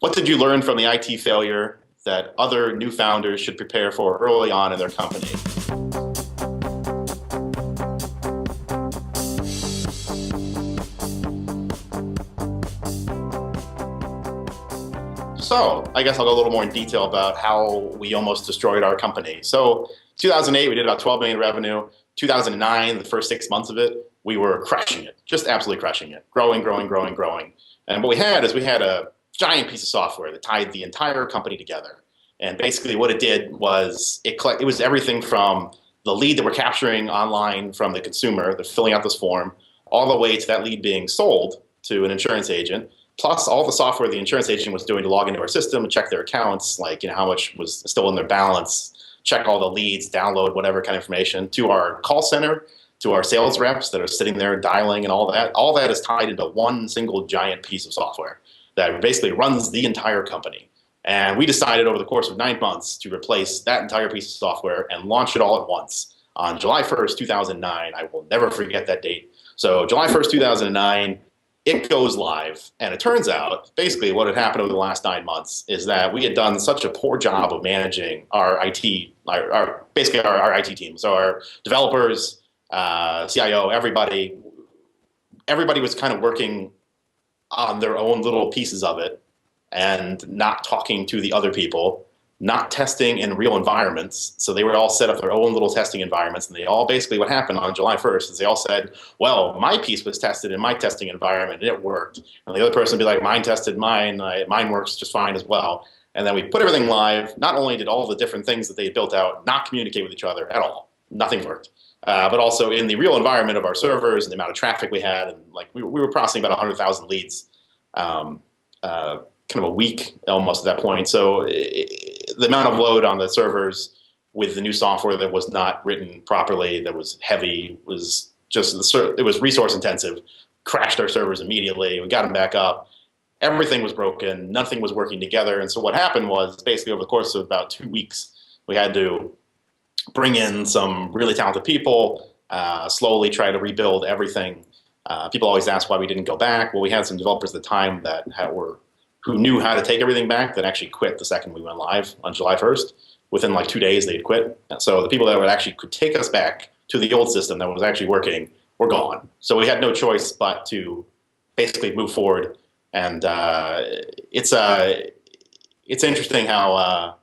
What did you learn from the IT failure that other new founders should prepare for early on in their company? So I guess I'll go a little more in detail about how we almost destroyed our company. So 2008, we did about 12 million revenue. 2009, the first 6 months of it, we were crushing it, just absolutely crushing it, growing, growing, growing, growing. And what we had is we had a giant piece of software that tied the entire company together. And basically what it did was it was everything from the lead that we're capturing online from the consumer, they're filling out this form, all the way to that lead being sold to an insurance agent, plus all the software the insurance agent was doing to log into our system and check their accounts, like how much was still in their balance, check all the leads, download whatever kind of information, to our call center, to our sales reps that are sitting there dialing and all that. All that is tied into one single giant piece of software that basically runs the entire company. And we decided over the course of 9 months to replace that entire piece of software and launch it all at once on July 1st, 2009. I will never forget that date. So July 1st, 2009, it goes live, and it turns out basically what had happened over the last 9 months is that we had done such a poor job of managing our IT, basically our IT team. So our developers, CIO, everybody was kind of working on their own little pieces of it and not talking to the other people, not testing in real environments. So they were all set up their own little testing environments, and they all basically, what happened on July 1st is they all said, well, my piece was tested in my testing environment and it worked. And the other person would be like, mine tested mine, mine works just fine as well. And then we put everything live. Not only did all the different things that they built out not communicate with each other at all, nothing worked. But also in the real environment of our servers and the amount of traffic we had, and like we were processing about 100,000 leads kind of a week almost at that point. So the amount of load on the servers with the new software that was not written properly, that was heavy, was just, it was resource intensive, crashed our servers immediately. We got them back up. Everything was broken. Nothing was working together. And so what happened was basically over the course of about 2 weeks, we had to bring in some really talented people, slowly try to rebuild everything. People always ask why we didn't go back. Well, we had some developers at the time that who knew how to take everything back that actually quit the second we went live on July 1st. Within like 2 days, they'd quit. So the people that could take us back to the old system that was actually working were gone. So we had no choice but to basically move forward. And it's interesting how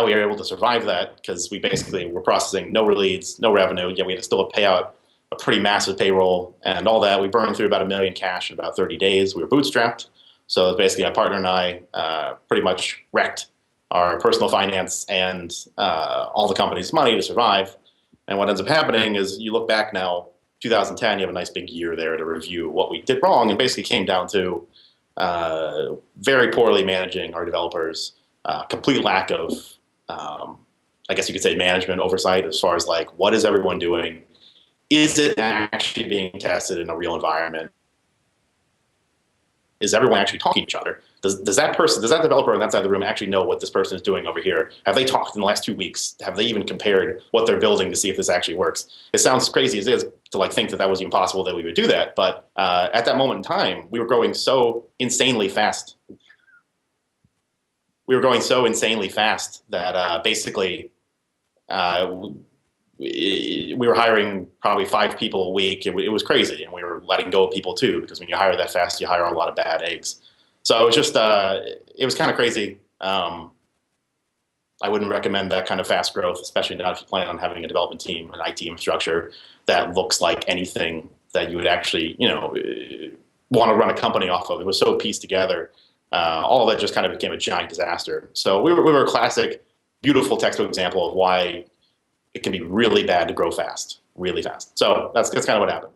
we were able to survive that, because we basically were processing no leads, no revenue, yet we had to still pay out a pretty massive payroll and all that. We burned through about $1 million cash in about 30 days. We were bootstrapped. So basically, my partner and I pretty much wrecked our personal finance and all the company's money to survive. And what ends up happening is you look back now, 2010, you have a nice big year there to review what we did wrong, and basically came down to very poorly managing our developers, complete lack of, I guess you could say, management oversight as far as like, what is everyone doing? Is it actually being tested in a real environment? Is everyone actually talking to each other? Does that developer on that side of the room actually know what this person is doing over here? Have they talked in the last 2 weeks? Have they even compared what they're building to see if this actually works? It sounds crazy as is to like think that that was even possible that we would do that, but at that moment in time, we were growing so insanely fast. We were growing so insanely fast that basically we were hiring probably 5 people a week. It was crazy, and we were letting go of people too, because when you hire that fast, you hire a lot of bad eggs. So it was just, it was kind of crazy. I wouldn't recommend that kind of fast growth, especially not if you plan on having a development team, an IT infrastructure that looks like anything that you would actually, want to run a company off of. It was so pieced together. All of that just kind of became a giant disaster. So we were a classic, beautiful textbook example of why it can be really bad to grow fast, really fast. So that's kind of what happened.